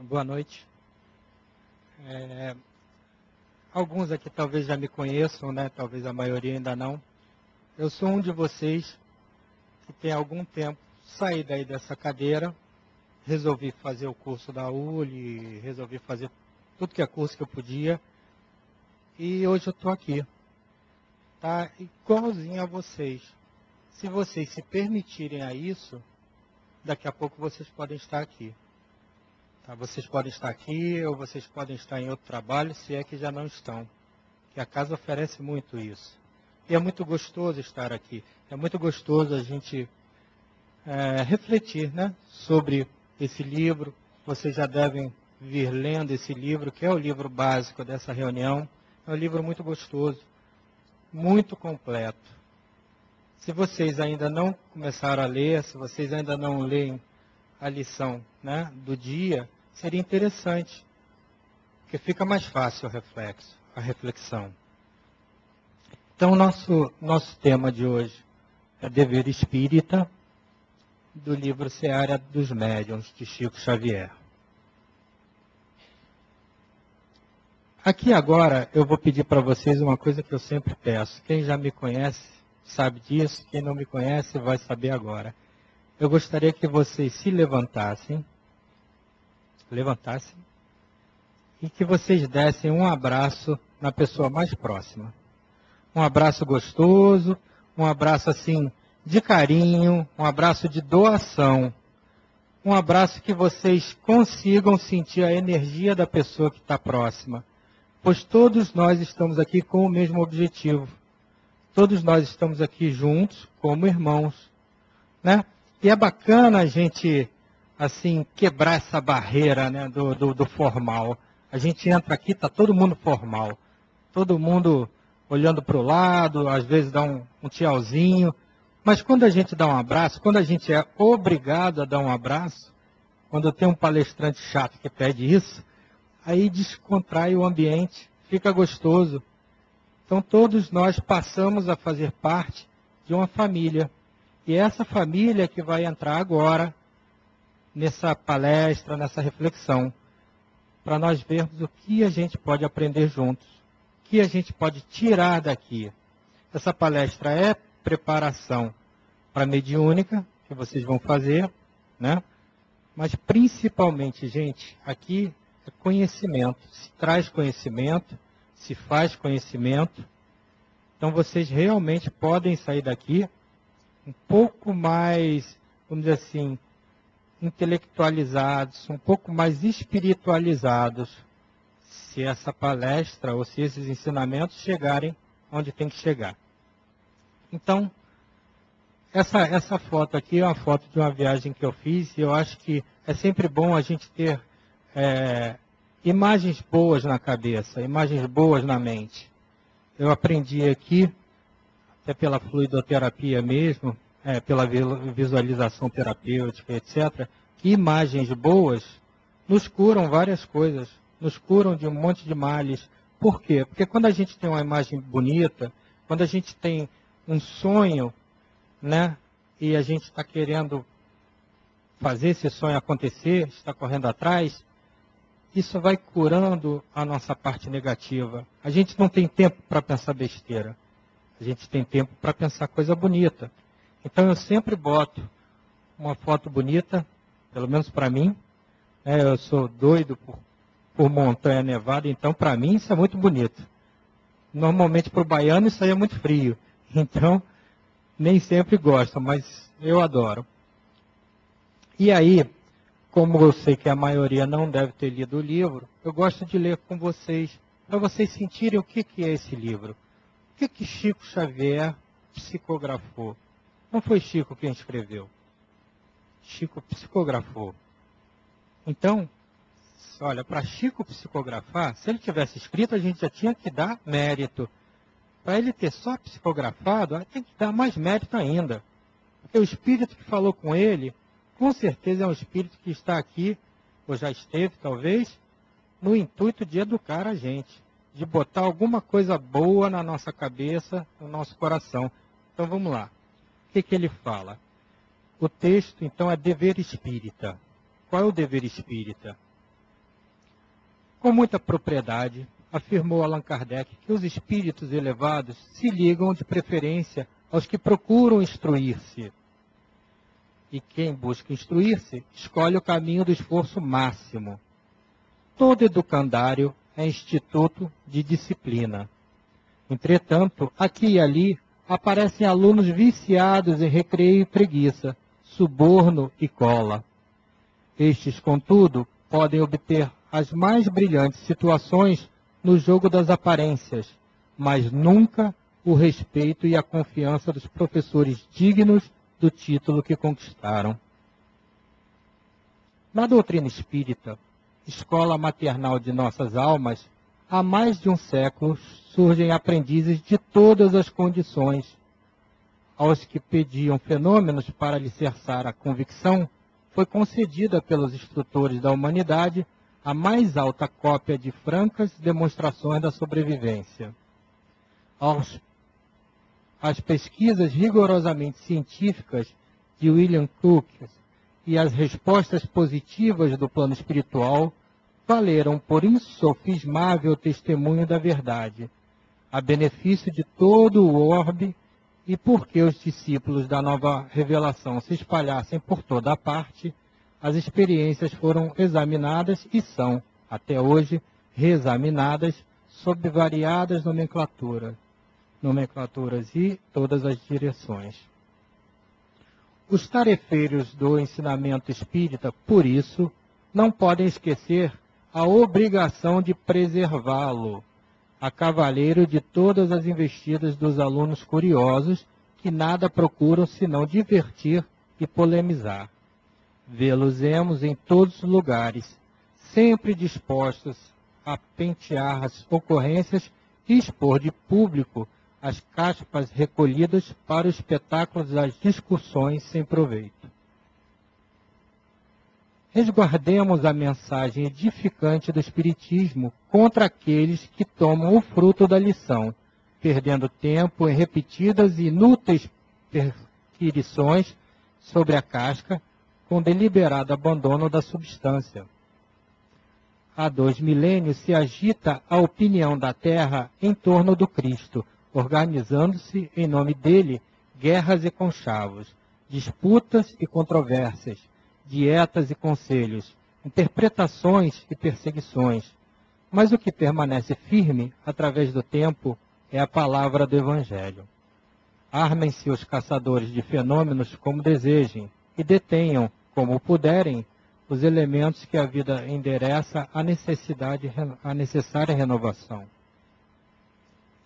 Boa noite. Alguns aqui talvez já me conheçam, né? Talvez a maioria ainda não. Eu sou um de vocês que tem algum tempo saí daí dessa cadeira, resolvi fazer o curso da ULI, resolvi fazer tudo que é curso que eu podia, e hoje eu estou aqui, tá? Igualzinho a vocês. Se vocês se permitirem a isso, daqui a pouco vocês podem estar aqui. Tá? Vocês podem estar aqui ou vocês podem estar em outro trabalho, se é que já não estão. Que a casa oferece muito isso. E é muito gostoso estar aqui. É muito gostoso a gente refletir, né, sobre esse livro. Vocês já devem vir lendo esse livro, que é o livro básico dessa reunião. É um livro muito gostoso, muito completo. Se vocês ainda não começaram a ler, se vocês ainda não leem a lição, né, do dia, seria interessante, porque fica mais fácil o reflexo, a reflexão. Então, nosso tema de hoje é Dever Espírita, do livro Seara dos Médiuns, de Chico Xavier. Aqui agora eu vou pedir para vocês uma coisa que eu sempre peço. Quem já me conhece sabe disso, quem não me conhece vai saber agora. Eu gostaria que vocês se levantassem, e que vocês dessem um abraço na pessoa mais próxima. Um abraço gostoso, um abraço assim de carinho, um abraço de doação. Um abraço que vocês consigam sentir a energia da pessoa que está próxima. Pois todos nós estamos aqui com o mesmo objetivo. Todos nós estamos aqui juntos, como irmãos, né? E é bacana a gente, assim, quebrar essa barreira, né, do formal. A gente entra aqui, está todo mundo formal. Todo mundo olhando para o lado, às vezes dá um tchauzinho. Mas quando a gente dá um abraço, quando a gente é obrigado a dar um abraço, quando tem um palestrante chato que pede isso, aí descontrai o ambiente, fica gostoso. Então todos nós passamos a fazer parte de uma família. E é essa família que vai entrar agora nessa palestra, nessa reflexão, para nós vermos o que a gente pode aprender juntos, o que a gente pode tirar daqui. Essa palestra é preparação para a mediúnica, que vocês vão fazer, né? Mas principalmente, gente, aqui é conhecimento. Se traz conhecimento, se faz conhecimento. Então vocês realmente podem sair daqui um pouco mais, vamos dizer assim, intelectualizados, um pouco mais espiritualizados, se essa palestra ou se esses ensinamentos chegarem onde tem que chegar. Então, essa foto aqui é uma foto de uma viagem que eu fiz, e eu acho que é sempre bom a gente ter imagens boas na cabeça, imagens boas na mente. Eu aprendi aqui, até pela fluidoterapia mesmo, pela visualização terapêutica, etc., que imagens boas nos curam várias coisas, nos curam de um monte de males. Por quê? Porque quando a gente tem uma imagem bonita, quando a gente tem um sonho, né, e a gente está querendo fazer esse sonho acontecer, está correndo atrás, isso vai curando a nossa parte negativa. A gente não tem tempo para pensar besteira. A gente tem tempo para pensar coisa bonita. Então eu sempre boto uma foto bonita, pelo menos para mim. Eu sou doido por montanha nevada, então para mim isso é muito bonito. Normalmente para o baiano isso aí é muito frio. Então nem sempre gosto, mas eu adoro. E aí, como eu sei que a maioria não deve ter lido o livro, eu gosto de ler com vocês, para vocês sentirem o que é esse livro. O que Chico Xavier psicografou? Não foi Chico quem escreveu. Chico psicografou. Então, olha, para Chico psicografar, se ele tivesse escrito, a gente já tinha que dar mérito. Para ele ter só psicografado, tem que dar mais mérito ainda. Porque o espírito que falou com ele, com certeza é um espírito que está aqui, ou já esteve talvez, no intuito de educar a gente, de botar alguma coisa boa na nossa cabeça, no nosso coração. Então vamos lá. O que ele fala? O texto, então, é dever espírita. Qual é o dever espírita? Com muita propriedade, afirmou Allan Kardec que os espíritos elevados se ligam de preferência aos que procuram instruir-se. E quem busca instruir-se, escolhe o caminho do esforço máximo. Todo educandário é instituto de disciplina. Entretanto, aqui e ali, aparecem alunos viciados em recreio e preguiça, suborno e cola. Estes, contudo, podem obter as mais brilhantes situações no jogo das aparências, mas nunca o respeito e a confiança dos professores dignos do título que conquistaram. Na doutrina espírita, escola maternal de nossas almas, há mais de um século surgem aprendizes de todas as condições. Aos que pediam fenômenos para alicerçar a convicção, foi concedida pelos instrutores da humanidade a mais alta cópia de francas demonstrações da sobrevivência. As pesquisas rigorosamente científicas de William Crookes e as respostas positivas do plano espiritual valeram por insofismável testemunho da verdade, a benefício de todo o orbe, e porque os discípulos da nova revelação se espalhassem por toda a parte, as experiências foram examinadas e são, até hoje, reexaminadas sob variadas nomenclaturas e todas as direções. Os tarefeiros do ensinamento espírita, por isso, não podem esquecer a obrigação de preservá-lo, a cavaleiro de todas as investidas dos alunos curiosos que nada procuram senão divertir e polemizar. Vê-los-emos em todos os lugares, sempre dispostos a pentear as ocorrências e expor de público as caspas recolhidas para o espetáculo das discussões sem proveito. Resguardemos a mensagem edificante do Espiritismo contra aqueles que tomam o fruto da lição, perdendo tempo em repetidas e inúteis perquirições sobre a casca, com deliberado abandono da substância. Há 2 milênios se agita a opinião da Terra em torno do Cristo, organizando-se em nome dele guerras e conchavos, disputas e controvérsias, dietas e conselhos, interpretações e perseguições. Mas o que permanece firme através do tempo é a palavra do Evangelho. Armem-se os caçadores de fenômenos como desejem e detenham, como puderem, os elementos que a vida endereça à necessária renovação.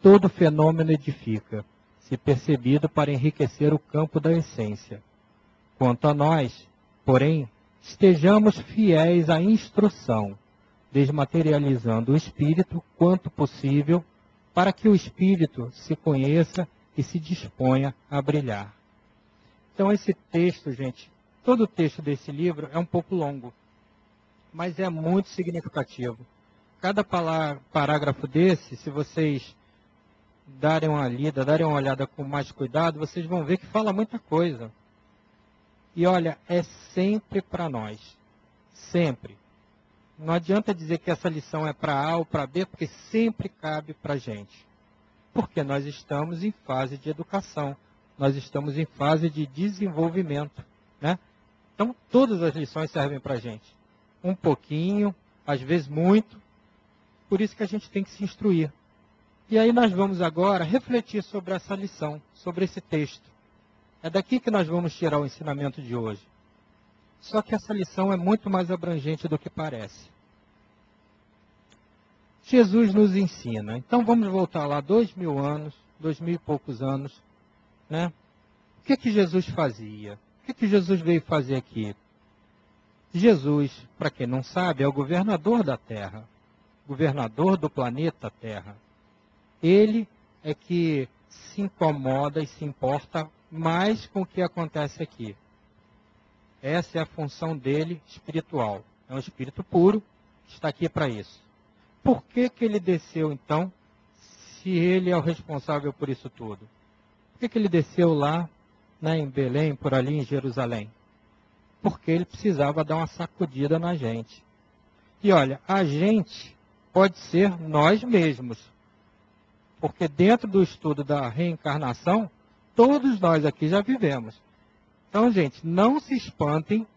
Todo fenômeno edifica, se percebido para enriquecer o campo da essência. Quanto a nós, porém, estejamos fiéis à instrução, desmaterializando o espírito quanto possível, para que o espírito se conheça e se disponha a brilhar. Então esse texto, gente, todo o texto desse livro é um pouco longo, mas é muito significativo. Cada parágrafo desse, se vocês darem uma lida, darem uma olhada com mais cuidado, vocês vão ver que fala muita coisa. E olha, é sempre para nós. Sempre. Não adianta dizer que essa lição é para A ou para B, porque sempre cabe para a gente. Porque nós estamos em fase de educação. Nós estamos em fase de desenvolvimento, né? Então, todas as lições servem para a gente. Um pouquinho, às vezes muito. Por isso que a gente tem que se instruir. E aí nós vamos agora refletir sobre essa lição, sobre esse texto. É daqui que nós vamos tirar o ensinamento de hoje. Só que essa lição é muito mais abrangente do que parece. Jesus nos ensina. Então vamos voltar lá 2000 anos, 2000 e poucos anos, né? O que Jesus fazia? O que Jesus veio fazer aqui? Jesus, para quem não sabe, é o governador da Terra, governador do planeta Terra. Ele é que se incomoda e se importa mais com o que acontece aqui. Essa é a função dele espiritual. É um espírito puro, está aqui para isso. Por que ele desceu, então, se ele é o responsável por isso tudo? Por que ele desceu lá, né, em Belém, por ali em Jerusalém? Porque ele precisava dar uma sacudida na gente. E olha, a gente pode ser nós mesmos. Porque dentro do estudo da reencarnação, todos nós aqui já vivemos. Então, gente, não se espantem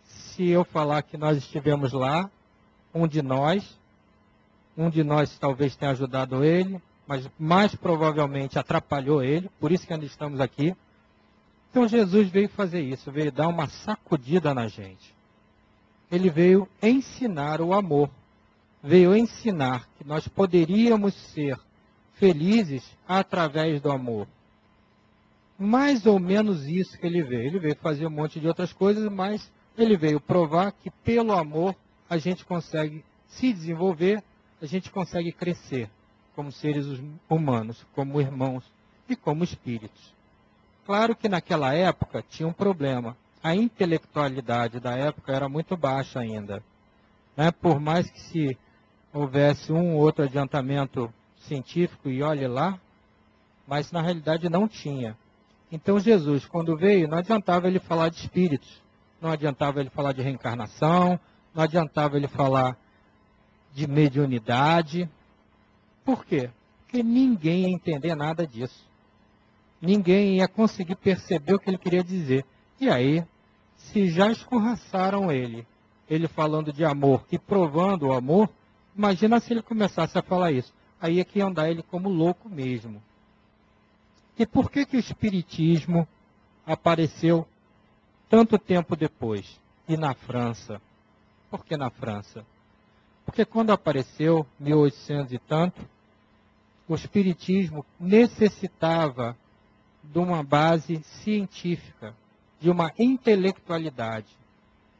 se eu falar que nós estivemos lá, um de nós talvez tenha ajudado ele, mas mais provavelmente atrapalhou ele, por isso que ainda estamos aqui. Então Jesus veio fazer isso, veio dar uma sacudida na gente. Ele veio ensinar o amor, veio ensinar que nós poderíamos ser felizes através do amor. Mais ou menos isso que ele veio. Ele veio fazer um monte de outras coisas, mas ele veio provar que pelo amor a gente consegue se desenvolver, a gente consegue crescer como seres humanos, como irmãos e como espíritos. Claro que naquela época tinha um problema. A intelectualidade da época era muito baixa ainda. Né? Por mais que se houvesse um ou outro adiantamento científico, e olhe lá, mas na realidade não tinha. Então Jesus, quando veio, não adiantava ele falar de espíritos, não adiantava ele falar de reencarnação, não adiantava ele falar de mediunidade. Por quê? Porque ninguém ia entender nada disso. Ninguém ia conseguir perceber o que ele queria dizer. E aí, se já escorraçaram ele falando de amor e provando o amor, imagina se ele começasse a falar isso. Aí é que ia andar ele como louco mesmo. E por que que o Espiritismo apareceu tanto tempo depois? E na França? Por que na França? Porque quando apareceu, 1800 e tanto, o Espiritismo necessitava de uma base científica, de uma intelectualidade.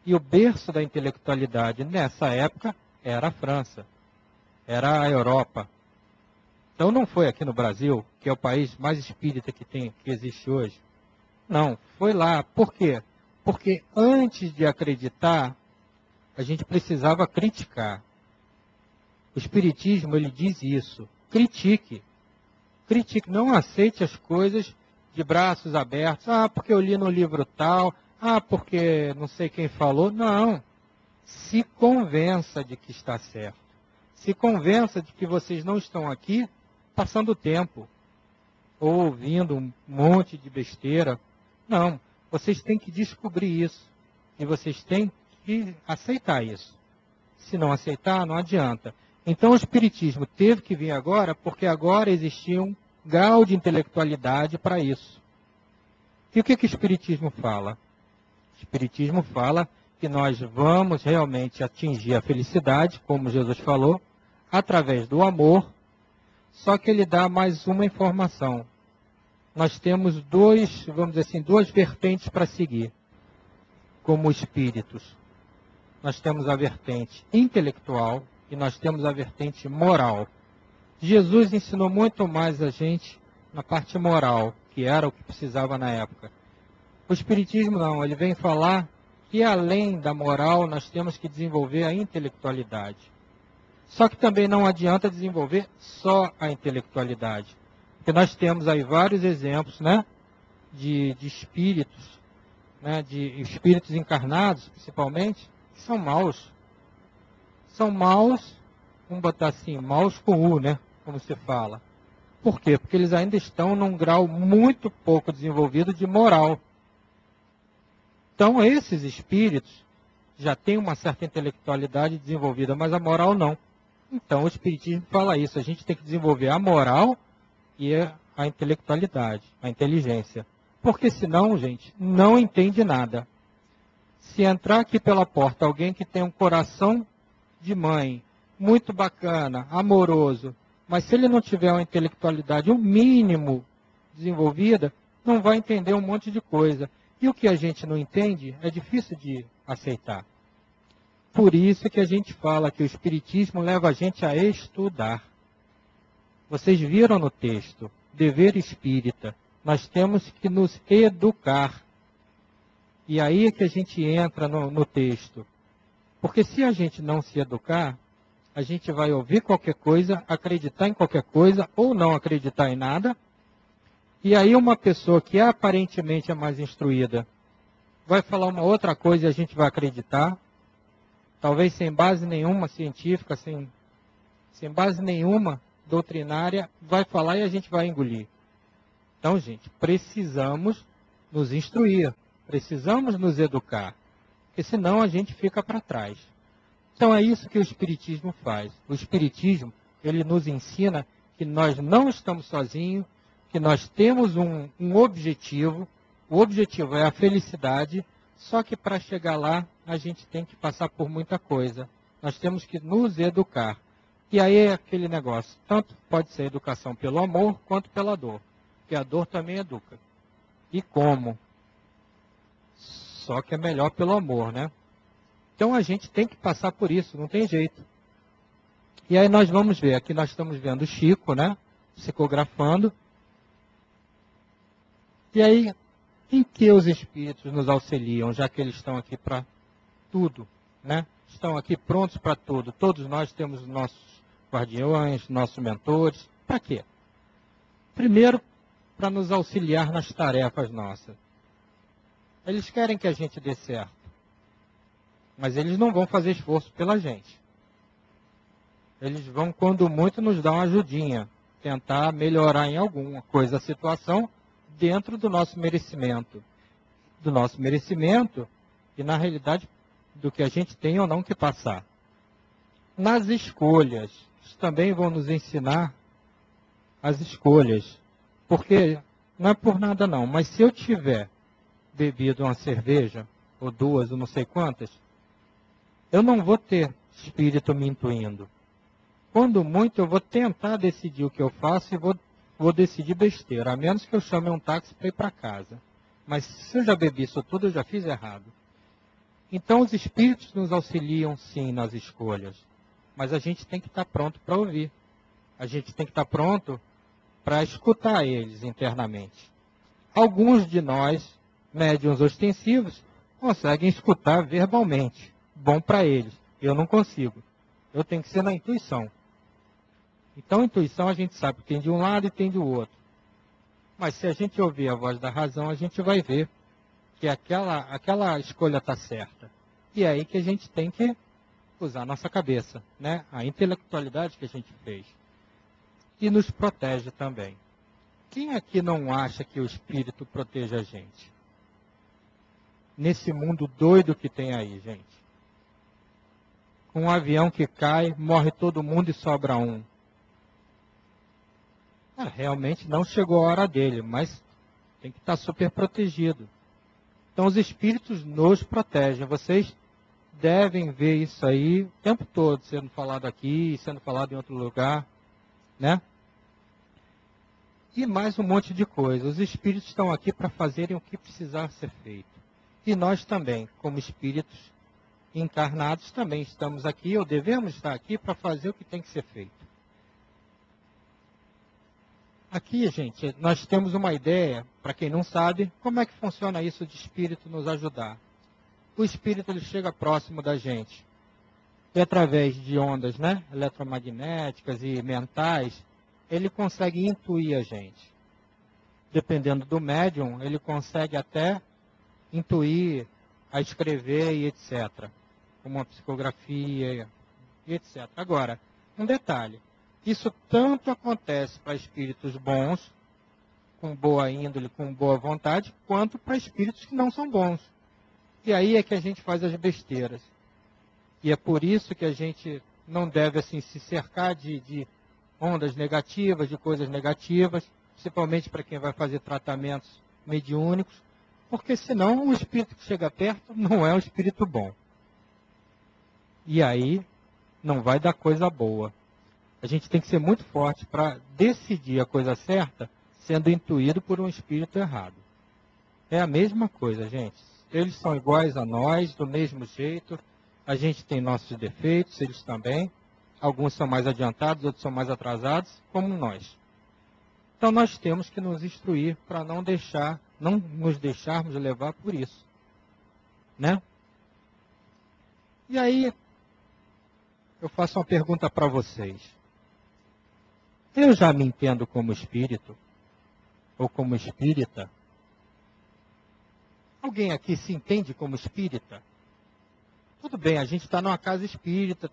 E o berço da intelectualidade nessa época era a França, era a Europa. Então não foi aqui no Brasil, que é o país mais espírita que existe hoje. Não, foi lá. Por quê? Porque antes de acreditar, a gente precisava criticar. O Espiritismo, ele diz isso. Critique. Critique, não aceite as coisas de braços abertos. Ah, porque eu li no livro tal. Ah, porque não sei quem falou. Não. Se convença de que está certo. Se convença de que vocês não estão aqui passando tempo, ou ouvindo um monte de besteira. Não, vocês têm que descobrir isso. E vocês têm que aceitar isso. Se não aceitar, não adianta. Então o Espiritismo teve que vir agora, porque agora existia um grau de intelectualidade para isso. E o que o Espiritismo fala? O Espiritismo fala que nós vamos realmente atingir a felicidade, como Jesus falou, através do amor. Só que ele dá mais uma informação. Nós temos duas vertentes para seguir, como espíritos. Nós temos a vertente intelectual e nós temos a vertente moral. Jesus ensinou muito mais a gente na parte moral, que era o que precisava na época. O Espiritismo não, ele vem falar que além da moral nós temos que desenvolver a intelectualidade. Só que também não adianta desenvolver só a intelectualidade. Porque nós temos aí vários exemplos, né, de espíritos, né, de espíritos encarnados, principalmente, que são maus. São maus, vamos botar assim, maus com U, né, como se fala. Por quê? Porque eles ainda estão num grau muito pouco desenvolvido de moral. Então, esses espíritos já têm uma certa intelectualidade desenvolvida, mas a moral não. Então, o Espiritismo fala isso. A gente tem que desenvolver a moral e a intelectualidade, a inteligência. Porque senão, gente, não entende nada. Se entrar aqui pela porta alguém que tem um coração de mãe, muito bacana, amoroso, mas se ele não tiver uma intelectualidade, um mínimo desenvolvida, não vai entender um monte de coisa. E o que a gente não entende é difícil de aceitar. Por isso que a gente fala que o Espiritismo leva a gente a estudar. Vocês viram no texto, dever espírita, nós temos que nos educar. E aí é que a gente entra no texto. Porque se a gente não se educar, a gente vai ouvir qualquer coisa, acreditar em qualquer coisa, ou não acreditar em nada. E aí uma pessoa que aparentemente é mais instruída, vai falar uma outra coisa e a gente vai acreditar. Talvez sem base nenhuma científica, sem sem base nenhuma doutrinária, vai falar e a gente vai engolir. Então, gente, precisamos nos instruir, precisamos nos educar, porque senão a gente fica para trás. Então é isso que o Espiritismo faz. O Espiritismo, ele nos ensina que nós não estamos sozinhos, que nós temos um objetivo, o objetivo é a felicidade, só que para chegar lá a gente tem que passar por muita coisa. Nós temos que nos educar. E aí é aquele negócio, tanto pode ser educação pelo amor quanto pela dor, porque a dor também educa. E como? Só que é melhor pelo amor, né? Então a gente tem que passar por isso, não tem jeito. E aí nós vamos ver, aqui nós estamos vendo o Chico, né? Psicografando. E aí, em que os espíritos nos auxiliam, já que eles estão aqui para tudo, né? Estão aqui prontos para tudo. Todos nós temos nossos guardiões, nossos mentores. Para quê? Primeiro, para nos auxiliar nas tarefas nossas. Eles querem que a gente dê certo, mas eles não vão fazer esforço pela gente. Eles vão, quando muito, nos dar uma ajudinha, tentar melhorar em alguma coisa a situação dentro do nosso merecimento. Do nosso merecimento e, na realidade, do que a gente tem ou não que passar. Nas escolhas, eles também vão nos ensinar as escolhas. Porque, não é por nada não, mas se eu tiver bebido uma cerveja, ou duas, ou não sei quantas, eu não vou ter espírito me intuindo. Quando muito, eu vou tentar decidir o que eu faço e vou decidir besteira, a menos que eu chame um táxi para ir para casa. Mas se eu já bebi isso tudo, eu já fiz errado. Então, os espíritos nos auxiliam, sim, nas escolhas. Mas a gente tem que estar pronto para ouvir. A gente tem que estar pronto para escutar eles internamente. Alguns de nós, médiuns ostensivos, conseguem escutar verbalmente. Bom para eles. Eu não consigo. Eu tenho que ser na intuição. Então, intuição a gente sabe que tem de um lado e tem do outro. Mas se a gente ouvir a voz da razão, a gente vai ver que aquela escolha está certa. E é aí que a gente tem que usar a nossa cabeça, né? A intelectualidade que a gente fez. E nos protege também. Quem aqui não acha que o Espírito protege a gente? Nesse mundo doido que tem aí, gente. Um avião que cai, morre todo mundo e sobra um. Realmente não chegou a hora dele, mas tem que estar super protegido. Então os espíritos nos protegem. Vocês devem ver isso aí o tempo todo, sendo falado aqui, sendo falado em outro lugar, né? E mais um monte de coisa. Os espíritos estão aqui para fazerem o que precisar ser feito. E nós também, como espíritos encarnados, também estamos aqui, ou devemos estar aqui para fazer o que tem que ser feito. Aqui, gente, nós temos uma ideia, para quem não sabe, como é que funciona isso de espírito nos ajudar. O espírito ele chega próximo da gente. E através de ondas, né, eletromagnéticas e mentais, ele consegue intuir a gente. Dependendo do médium, ele consegue até intuir, a escrever e etc. Como uma psicografia e etc. Agora, um detalhe. Isso tanto acontece para espíritos bons, com boa índole, com boa vontade, quanto para espíritos que não são bons. E aí é que a gente faz as besteiras. E é por isso que a gente não deve assim, se cercar de ondas negativas, de coisas negativas, principalmente para quem vai fazer tratamentos mediúnicos, porque senão o espírito que chega perto não é um espírito bom. E aí não vai dar coisa boa. A gente tem que ser muito forte para decidir a coisa certa, sendo intuído por um espírito errado. É a mesma coisa, gente. Eles são iguais a nós, do mesmo jeito. A gente tem nossos defeitos, eles também. Alguns são mais adiantados, outros são mais atrasados, como nós. Então nós temos que nos instruir para não nos deixarmos levar por isso. Né? E aí, eu faço uma pergunta para vocês. Eu já me entendo como espírito? Ou como espírita? Alguém aqui se entende como espírita? Tudo bem, a gente está numa casa espírita,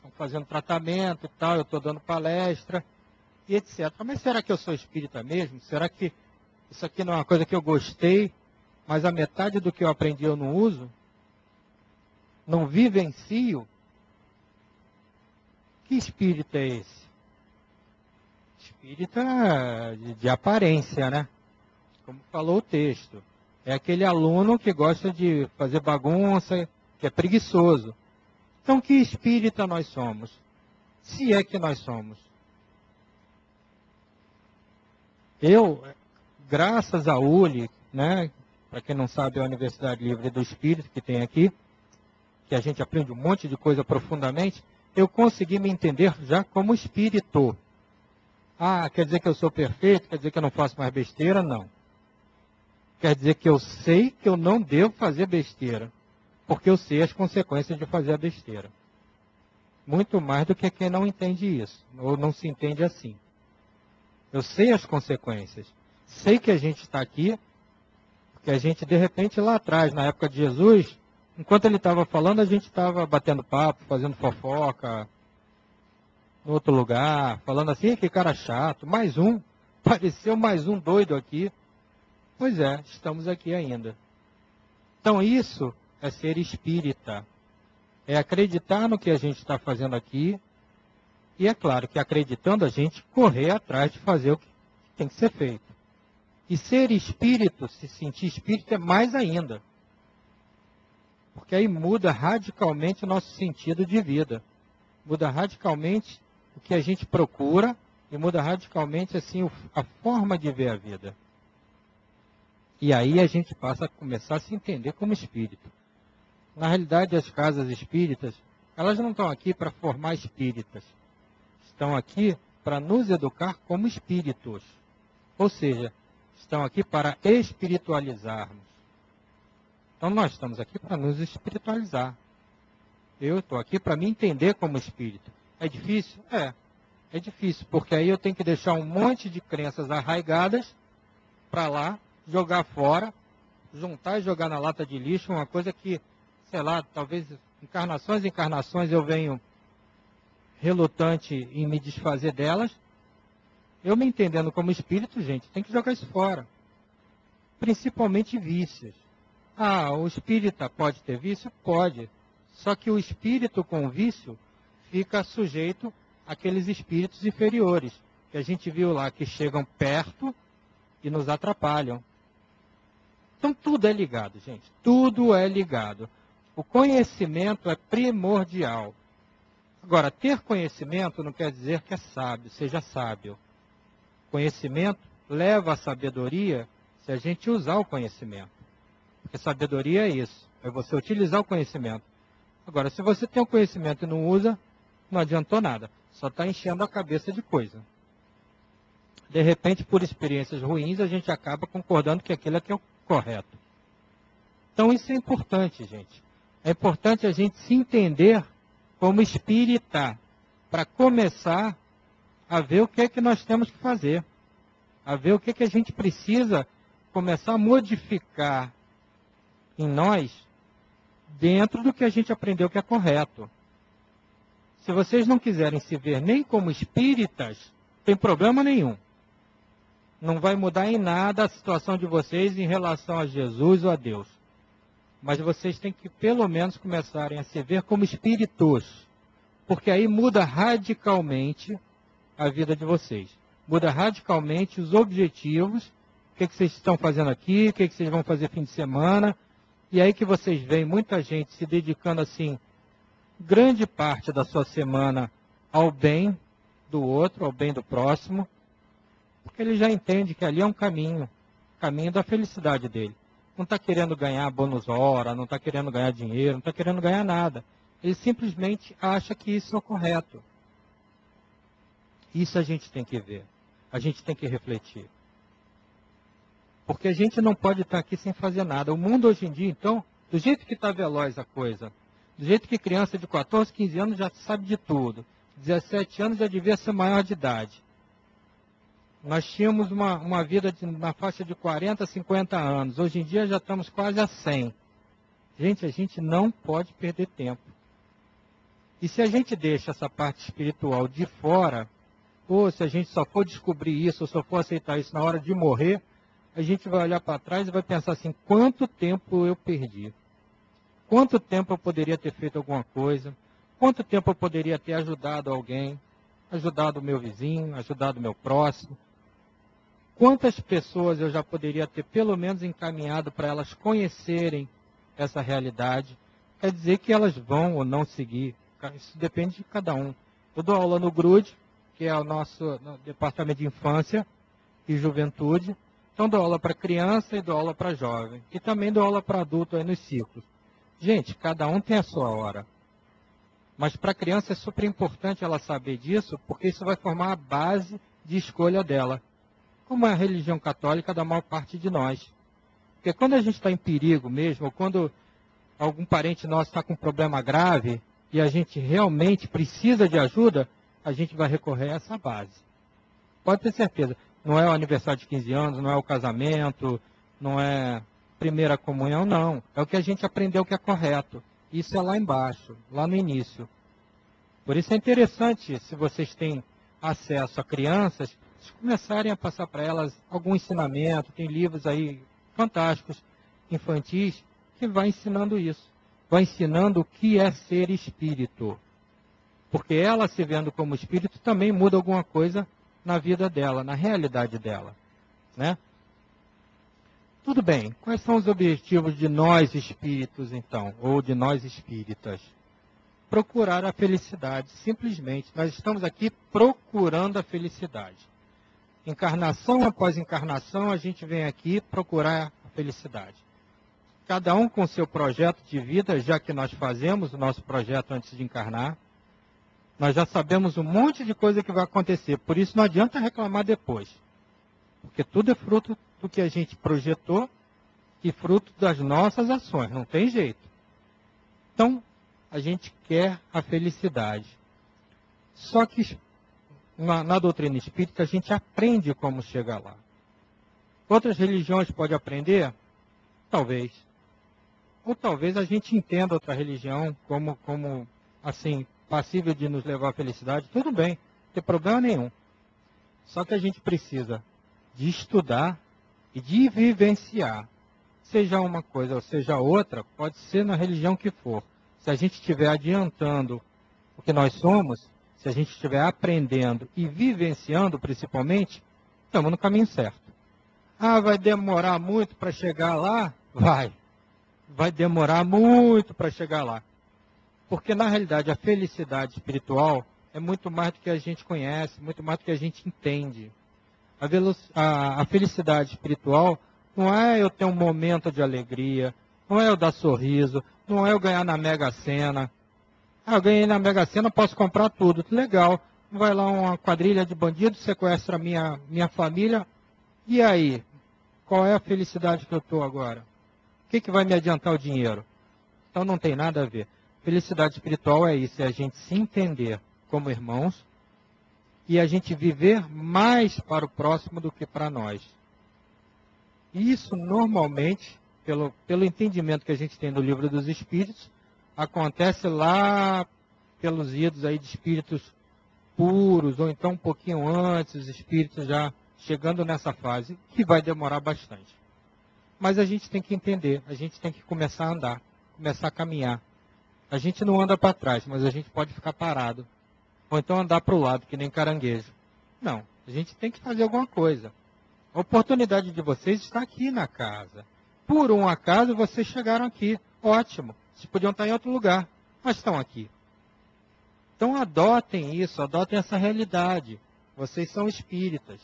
estão fazendo tratamento e tal, eu estou dando palestra e etc. Mas será que eu sou espírita mesmo? Será que isso aqui não é uma coisa que eu gostei, mas a metade do que eu aprendi eu não uso? Não vivencio? Que espírita é esse? Espírita de aparência, né? Como falou o texto. É aquele aluno que gosta de fazer bagunça, que é preguiçoso. Então, que espírita nós somos? Se é que nós somos. Eu, graças à ULI, né? Para quem não sabe, é a Universidade Livre do Espírito que tem aqui, que a gente aprende um monte de coisa profundamente, eu consegui me entender já como espírito. Ah, quer dizer que eu sou perfeito? Quer dizer que eu não faço mais besteira? Não. Quer dizer que eu sei que eu não devo fazer besteira, porque eu sei as consequências de fazer a besteira. Muito mais do que quem não entende isso, ou não se entende assim. Eu sei as consequências. Sei que a gente está aqui, porque a gente, de repente, lá atrás, na época de Jesus, enquanto ele estava falando, a gente estava batendo papo, fazendo fofoca, no outro lugar, falando assim, que cara chato, mais um, pareceu mais um doido aqui. Pois é, estamos aqui ainda. Então isso é ser espírita. É acreditar no que a gente está fazendo aqui. E é claro que acreditando a gente correr atrás de fazer o que tem que ser feito. E ser espírito, se sentir espírito é mais ainda. Porque aí muda radicalmente o nosso sentido de vida. Muda radicalmente o que a gente procura e muda radicalmente assim a forma de ver a vida. E aí a gente passa a começar a se entender como espírito. Na realidade, as casas espíritas, elas não estão aqui para formar espíritas. Estão aqui para nos educar como espíritos. Ou seja, estão aqui para espiritualizarmos. Então nós estamos aqui para nos espiritualizar. Eu estou aqui para me entender como espírito. É difícil? É difícil, porque aí eu tenho que deixar um monte de crenças arraigadas para lá, jogar fora, juntar e jogar na lata de lixo, uma coisa que, sei lá, talvez encarnações e encarnações eu venho relutante em me desfazer delas. Eu me entendendo como espírito, gente, tem que jogar isso fora. Principalmente vícios. Ah, o espírita pode ter vício? Pode. Só que o espírito com vício fica sujeito àqueles espíritos inferiores, que a gente viu lá, que chegam perto e nos atrapalham. Então tudo é ligado, gente. Tudo é ligado. O conhecimento é primordial. Agora, ter conhecimento não quer dizer que é sábio, seja sábio. Conhecimento leva à sabedoria se a gente usar o conhecimento. Porque sabedoria é isso, é você utilizar o conhecimento. Agora, se você tem o conhecimento e não usa, não adiantou nada. Só está enchendo a cabeça de coisa. De repente, por experiências ruins, a gente acaba concordando que aquilo é que é o correto. Então, isso é importante, gente. É importante a gente se entender como espírita, para começar a ver o que é que nós temos que fazer. A ver o que é que a gente precisa começar a modificar em nós, dentro do que a gente aprendeu que é correto. Se vocês não quiserem se ver nem como espíritas, não tem problema nenhum. Não vai mudar em nada a situação de vocês em relação a Jesus ou a Deus. Mas vocês têm que, pelo menos, começarem a se ver como espíritos. Porque aí muda radicalmente a vida de vocês. Muda radicalmente os objetivos. O que vocês estão fazendo aqui, o que vocês vão fazer fim de semana. E aí que vocês veem muita gente se dedicando, assim, grande parte da sua semana ao bem do outro, ao bem do próximo. Porque ele já entende que ali é um caminho da felicidade dele. Não está querendo ganhar bônus hora, não está querendo ganhar dinheiro, não está querendo ganhar nada. Ele simplesmente acha que isso é o correto. Isso a gente tem que ver. A gente tem que refletir. Porque a gente não pode estar aqui sem fazer nada. O mundo hoje em dia, então, do jeito que está veloz a coisa, do jeito que criança de 14, 15 anos já sabe de tudo, 17 anos já devia ser maior de idade. Nós tínhamos uma vida na faixa de 40, 50 anos. Hoje em dia já estamos quase a 100. Gente, a gente não pode perder tempo. E se a gente deixa essa parte espiritual de fora, ou se a gente só for descobrir isso, ou só for aceitar isso na hora de morrer, a gente vai olhar para trás e vai pensar assim, quanto tempo eu perdi? Quanto tempo eu poderia ter feito alguma coisa? Quanto tempo eu poderia ter ajudado alguém? Ajudado o meu vizinho, ajudado o meu próximo? Quantas pessoas eu já poderia ter pelo menos encaminhado para elas conhecerem essa realidade? Quer dizer que elas vão ou não seguir. Isso depende de cada um. Eu dou aula no GRUD, que é o nosso departamento de infância e juventude. Então dou aula para criança e dou aula para jovem. E também dou aula para adulto aí nos ciclos. Gente, cada um tem a sua hora. Mas para a criança é super importante ela saber disso, porque isso vai formar a base de escolha dela. Como é a religião católica da maior parte de nós. Porque quando a gente está em perigo mesmo, ou quando algum parente nosso está com um problema grave, e a gente realmente precisa de ajuda, a gente vai recorrer a essa base. Pode ter certeza. Não é o aniversário de 15 anos, não é o casamento, não é primeira comunhão, não. É o que a gente aprendeu que é correto. Isso é lá embaixo, lá no início. Por isso é interessante, se vocês têm acesso a crianças, vocês começarem a passar para elas algum ensinamento. Tem livros aí fantásticos, infantis, que vai ensinando isso. Vai ensinando o que é ser espírito. Porque ela, se vendo como espírito, também muda alguma coisa na vida dela, na realidade dela. Né? Tudo bem, quais são os objetivos de nós espíritos, então, ou de nós espíritas? Procurar a felicidade, simplesmente. Nós estamos aqui procurando a felicidade. Encarnação após encarnação, a gente vem aqui procurar a felicidade. Cada um com seu projeto de vida, já que nós fazemos o nosso projeto antes de encarnar, nós já sabemos um monte de coisa que vai acontecer. Por isso não adianta reclamar depois. Porque tudo é fruto do que a gente projetou e fruto das nossas ações. Não tem jeito. Então, a gente quer a felicidade. Só que na doutrina espírita a gente aprende como chegar lá. Outras religiões podem aprender? Talvez. Ou talvez a gente entenda outra religião como assim, passível de nos levar à felicidade. Tudo bem, não tem problema nenhum. Só que a gente precisa de estudar e de vivenciar. Seja uma coisa ou seja outra, pode ser na religião que for. Se a gente estiver adiantando o que nós somos, se a gente estiver aprendendo e vivenciando principalmente, estamos no caminho certo. Ah, vai demorar muito para chegar lá? Vai. Vai demorar muito para chegar lá. Porque, na realidade, a felicidade espiritual é muito mais do que a gente conhece, muito mais do que a gente entende. A felicidade espiritual não é eu ter um momento de alegria, não é eu dar sorriso, não é eu ganhar na Mega Sena. Ah, eu ganhei na Mega Sena, posso comprar tudo. Legal. Vai lá uma quadrilha de bandidos, sequestra minha família. E aí? Qual é a felicidade que eu estou agora? O que vai me adiantar o dinheiro? Então não tem nada a ver. Felicidade espiritual é isso, é a gente se entender como irmãos e a gente viver mais para o próximo do que para nós. E isso normalmente, pelo entendimento que a gente tem no Livro dos Espíritos, acontece lá pelos idos aí de espíritos puros, ou então um pouquinho antes, os espíritos já chegando nessa fase, que vai demorar bastante. Mas a gente tem que entender, a gente tem que começar a andar, começar a caminhar. A gente não anda para trás, mas a gente pode ficar parado. Ou então andar para o lado, que nem caranguejo. Não, a gente tem que fazer alguma coisa. A oportunidade de vocês está aqui na casa. Por um acaso, vocês chegaram aqui. Ótimo. Vocês podiam estar em outro lugar, mas estão aqui. Então adotem isso, adotem essa realidade. Vocês são espíritas.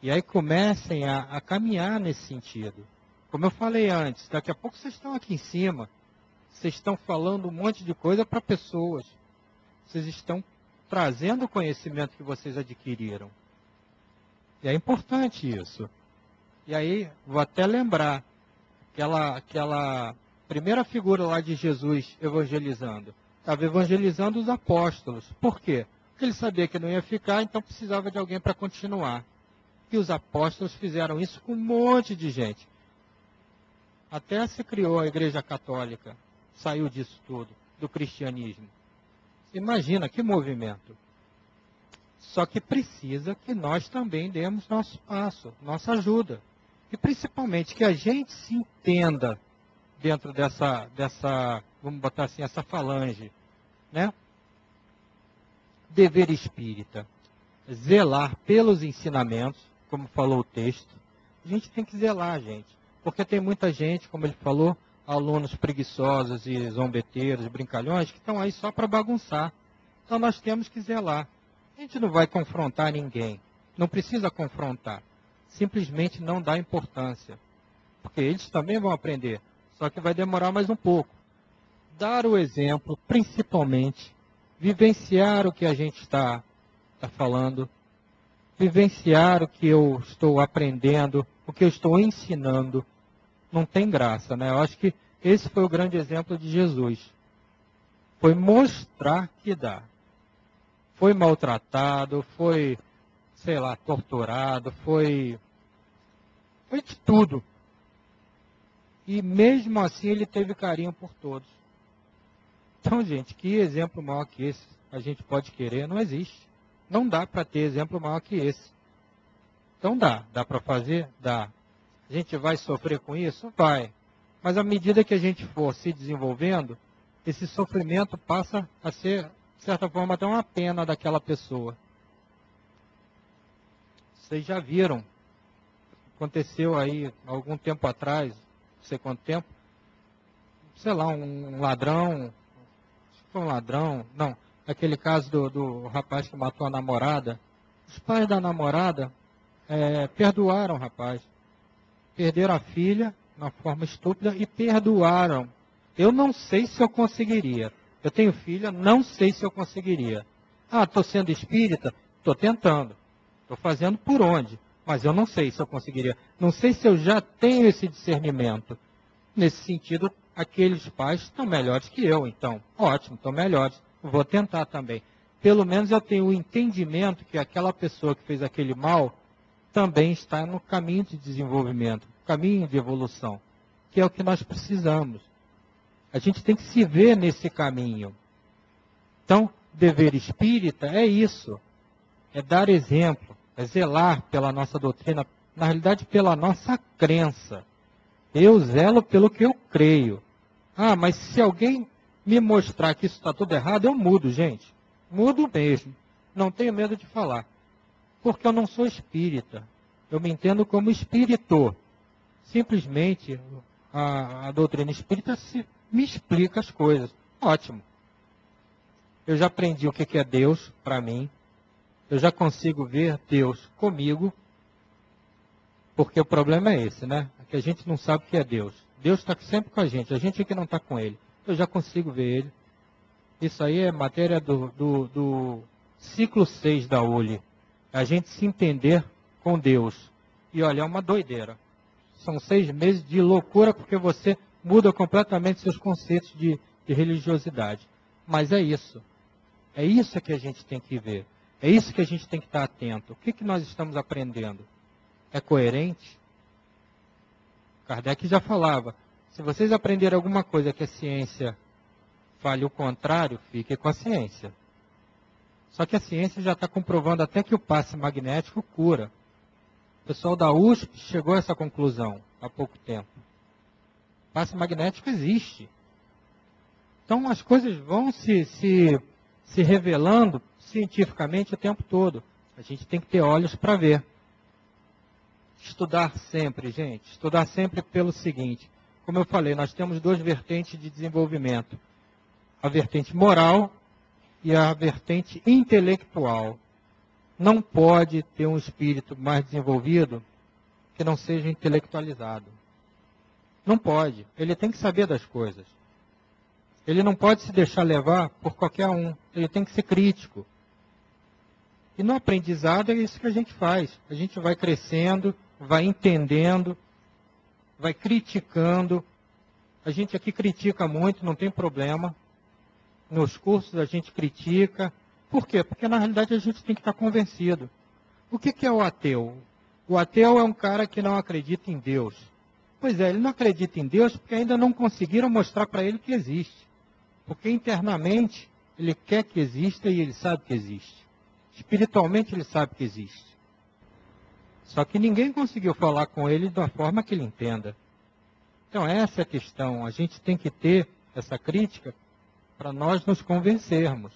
E aí comecem a caminhar nesse sentido. Como eu falei antes, daqui a pouco vocês estão aqui em cima. Vocês estão falando um monte de coisa para pessoas. Vocês estão trazendo o conhecimento que vocês adquiriram. E é importante isso. E aí, vou até lembrar aquela primeira figura lá de Jesus evangelizando. Estava evangelizando os apóstolos. Por quê? Porque ele sabia que não ia ficar, então precisava de alguém para continuar. E os apóstolos fizeram isso com um monte de gente. Até se criou a Igreja Católica. Saiu disso tudo, do cristianismo. Imagina que movimento. Só que precisa que nós também demos nosso passo, nossa ajuda. E principalmente que a gente se entenda dentro dessa vamos botar assim, essa falange, né? Dever espírita. Zelar pelos ensinamentos, como falou o texto. A gente tem que zelar, gente. Porque tem muita gente, como ele falou, alunos preguiçosos e zombeteiros, brincalhões, que estão aí só para bagunçar. Então nós temos que zelar. A gente não vai confrontar ninguém. Não precisa confrontar. Simplesmente não dá importância. Porque eles também vão aprender. Só que vai demorar mais um pouco. Dar o exemplo, principalmente, vivenciar o que a gente está falando, vivenciar o que eu estou aprendendo, o que eu estou ensinando. Não tem graça, né? Eu acho que esse foi o grande exemplo de Jesus. Foi mostrar que dá. Foi maltratado, foi, sei lá, torturado, foi de tudo. E mesmo assim ele teve carinho por todos. Então, gente, que exemplo maior que esse a gente pode querer? Não existe. Não dá para ter exemplo maior que esse. Então dá. Dá para fazer? Dá. A gente vai sofrer com isso? Vai. Mas à medida que a gente for se desenvolvendo, esse sofrimento passa a ser, de certa forma, até uma pena daquela pessoa. Vocês já viram. Aconteceu aí algum tempo atrás, não sei quanto tempo, sei lá, um ladrão, foi um ladrão, não, aquele caso do rapaz que matou a namorada. Os pais da namorada perdoaram o rapaz. Perderam a filha de uma forma estúpida e perdoaram. Eu não sei se eu conseguiria. Eu tenho filha, não sei se eu conseguiria. Ah, estou sendo espírita? Estou tentando. Estou fazendo por onde? Mas eu não sei se eu conseguiria. Não sei se eu já tenho esse discernimento. Nesse sentido, aqueles pais estão melhores que eu, então. Ótimo, estão melhores. Vou tentar também. Pelo menos eu tenho o entendimento que aquela pessoa que fez aquele mal também está no caminho de desenvolvimento, caminho de evolução, que é o que nós precisamos. A gente tem que se ver nesse caminho. Então, dever espírita é isso. É dar exemplo, é zelar pela nossa doutrina, na realidade pela nossa crença. Eu zelo pelo que eu creio. Ah, mas se alguém me mostrar que isso está tudo errado, eu mudo, gente. Mudo mesmo. Não tenho medo de falar. Porque eu não sou espírita. Eu me entendo como espírito. Simplesmente a doutrina espírita me explica as coisas. Ótimo. Eu já aprendi o que é Deus para mim. Eu já consigo ver Deus comigo. Porque o problema é esse, né? É que a gente não sabe o que é Deus. Deus está sempre com a gente é que não está com Ele. Eu já consigo ver Ele. Isso aí é matéria do ciclo 6 da ULI. A gente se entender com Deus. E olha, é uma doideira. São 6 meses de loucura porque você muda completamente seus conceitos de religiosidade. Mas é isso. É isso que a gente tem que ver. É isso que a gente tem que estar atento. O que nós estamos aprendendo? É coerente? Kardec já falava, se vocês aprenderem alguma coisa que a ciência fale o contrário, fique com a ciência. Só que a ciência já está comprovando até que o passe magnético cura. O pessoal da USP chegou a essa conclusão há pouco tempo. O passe magnético existe. Então as coisas vão se revelando cientificamente o tempo todo. A gente tem que ter olhos para ver. Estudar sempre, gente. Estudar sempre pelo seguinte. Como eu falei, nós temos 2 vertentes de desenvolvimento. A vertente moral e a vertente intelectual. Não pode ter um espírito mais desenvolvido que não seja intelectualizado. Não pode. Ele tem que saber das coisas. Ele não pode se deixar levar por qualquer um. Ele tem que ser crítico. E no aprendizado é isso que a gente faz. A gente vai crescendo, vai entendendo, vai criticando. A gente aqui critica muito, não tem problema. Nos cursos a gente critica. Por quê? Porque na realidade a gente tem que estar convencido. O que é o ateu? O ateu é um cara que não acredita em Deus. Pois é, ele não acredita em Deus porque ainda não conseguiram mostrar para ele que existe. Porque internamente Ele quer que exista e ele sabe que existe. Espiritualmente ele sabe que existe. Só que ninguém conseguiu falar com ele da forma que ele entenda. Então essa é a questão. A gente tem que ter essa crítica para nós nos convencermos.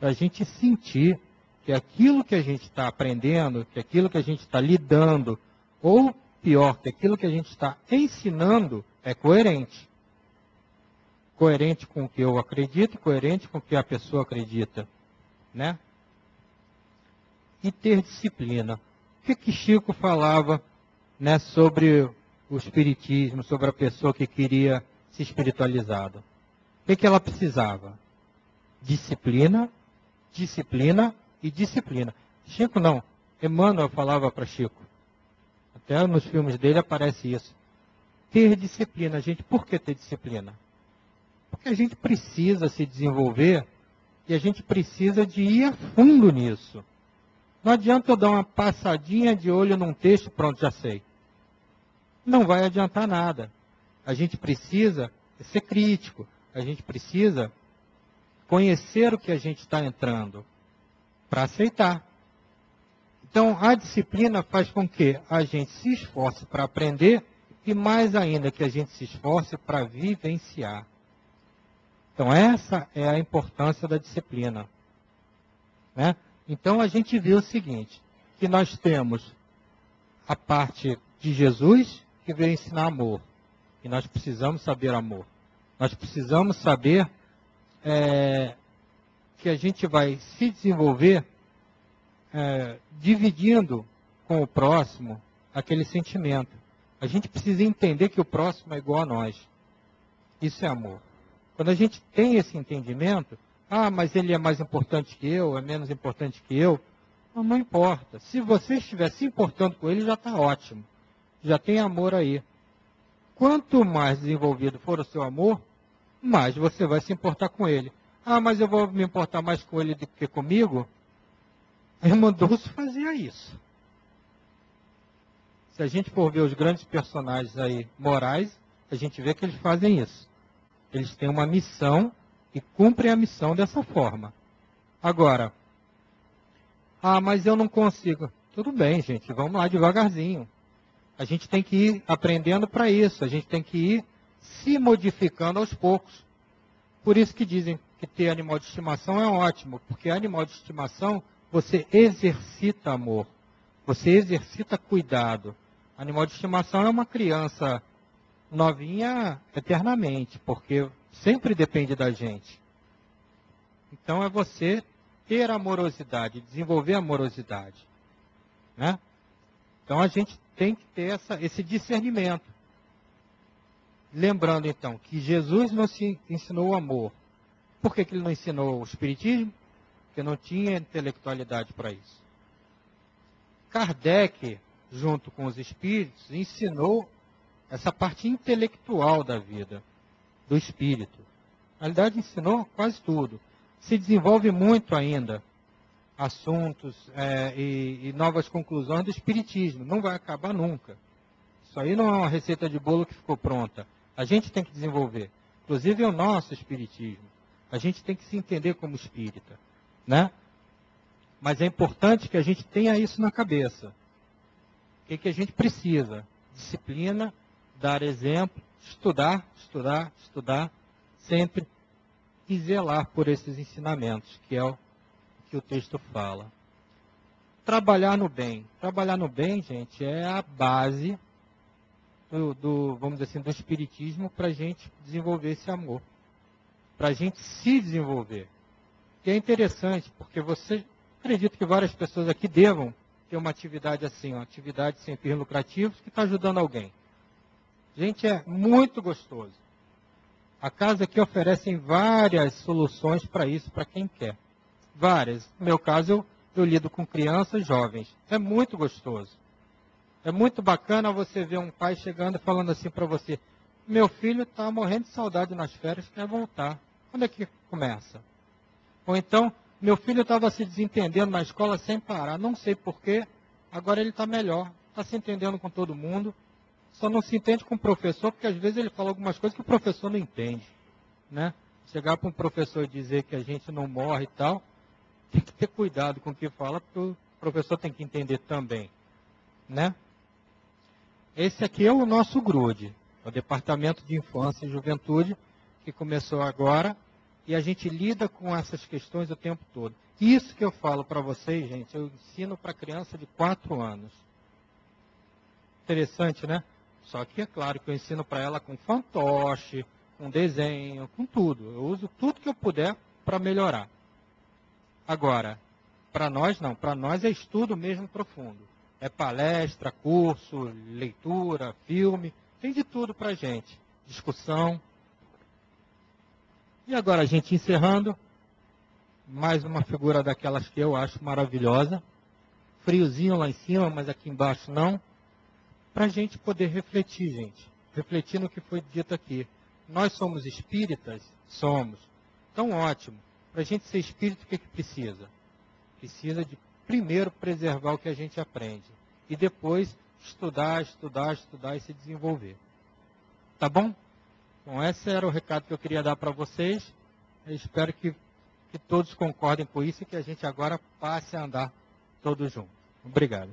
Para a gente sentir que aquilo que a gente está aprendendo, que aquilo que a gente está lidando, ou pior, que aquilo que a gente está ensinando é coerente. Coerente com o que eu acredito, coerente com o que a pessoa acredita, né? E ter disciplina. O que Chico falava, né, sobre o espiritismo, sobre a pessoa que queria se espiritualizar? O que ela precisava? Disciplina, disciplina e disciplina. Chico não, Emmanuel falava para Chico. Até nos filmes dele aparece isso. Ter disciplina, gente. Por que ter disciplina? Porque a gente precisa se desenvolver e a gente precisa de ir a fundo nisso. Não adianta eu dar uma passadinha de olho num texto, pronto, já sei. Não vai adiantar nada. A gente precisa ser crítico. A gente precisa conhecer o que a gente está entrando para aceitar. Então, a disciplina faz com que a gente se esforce para aprender e, mais ainda, que a gente se esforce para vivenciar. Então, essa é a importância da disciplina, né? Então, a gente vê o seguinte, que nós temos a parte de Jesus, que veio ensinar amor. E nós precisamos saber amor. Nós precisamos saber que a gente vai se desenvolver dividindo com o próximo aquele sentimento. A gente precisa entender que o próximo é igual a nós. Isso é amor. Quando a gente tem esse entendimento, mas ele é mais importante que eu, é menos importante que eu, não importa. Se você estiver se importando com ele, já está ótimo. Já tem amor aí. Quanto mais desenvolvido for o seu amor, mais você vai se importar com ele. Mas eu vou me importar mais com ele do que comigo? A irmã Dulce fazia isso. Se a gente for ver os grandes personagens aí morais, a gente vê que eles fazem isso. Eles têm uma missão e cumprem a missão dessa forma. Agora, mas eu não consigo. Tudo bem, gente, vamos lá devagarzinho. A gente tem que ir aprendendo para isso, a gente tem que ir se modificando aos poucos. Por isso que dizem que ter animal de estimação é ótimo, porque animal de estimação você exercita amor, você exercita cuidado. Animal de estimação é uma criança novinha eternamente, porque sempre depende da gente. Então é você ter amorosidade, desenvolver amorosidade, né? Então a gente tem que ter esse discernimento. Lembrando então que Jesus nos ensinou o amor. Por que ele não ensinou o espiritismo? Porque não tinha intelectualidade para isso. Kardec, junto com os espíritos, ensinou essa parte intelectual da vida, do espírito. Na realidade, ensinou quase tudo. Se desenvolve muito ainda assuntos e novas conclusões do espiritismo. Não vai acabar nunca. Isso aí não é uma receita de bolo que ficou pronta. A gente tem que desenvolver. Inclusive é o nosso espiritismo. A gente tem que se entender como espírita, né? Mas é importante que a gente tenha isso na cabeça. O que a gente precisa? Disciplina, dar exemplo, estudar, estudar, estudar, sempre, e zelar por esses ensinamentos, que é o que o texto fala. Trabalhar no bem. Trabalhar no bem, gente, é a base vamos dizer assim, do espiritismo para a gente desenvolver esse amor. Para a gente se desenvolver. E é interessante, porque você acredita que várias pessoas aqui devam ter uma atividade assim, uma atividade sem fins lucrativos que está ajudando alguém. Gente, é muito gostoso. A casa aqui oferece várias soluções para isso, para quem quer. Várias. No meu caso, eu lido com crianças jovens. É muito gostoso. É muito bacana você ver um pai chegando e falando assim para você: meu filho está morrendo de saudade nas férias, quer voltar. Quando é que começa? Ou então, meu filho estava se desentendendo na escola sem parar, não sei porquê, agora ele está melhor, está se entendendo com todo mundo, só não se entende com o professor, porque às vezes ele fala algumas coisas que o professor não entende, né? Chegar para um professor e dizer que a gente não morre e tal, tem que ter cuidado com o que fala, porque o professor tem que entender também, né? Esse aqui é o nosso GRUD, o Departamento de Infância e Juventude, que começou agora, e a gente lida com essas questões o tempo todo. Isso que eu falo para vocês, gente, eu ensino para criança de 4 anos. Interessante, né? Só que é claro que eu ensino para ela com fantoche, com desenho, com tudo. Eu uso tudo que eu puder para melhorar. Agora, para nós não, para nós é estudo mesmo profundo. É palestra, curso, leitura, filme, tem de tudo para a gente. Discussão. E agora a gente encerrando, mais uma figura daquelas que eu acho maravilhosa. Friozinho lá em cima, mas aqui embaixo não. Para a gente poder refletir, gente. Refletir no que foi dito aqui. Nós somos espíritas? Somos. Então, ótimo. Para a gente ser espírita, o que precisa? Precisa de, primeiro, preservar o que a gente aprende. E depois, estudar, estudar, estudar e se desenvolver. Tá bom? Então, esse era o recado que eu queria dar para vocês. Eu espero que todos concordem com isso e que a gente agora passe a andar todos juntos. Obrigado.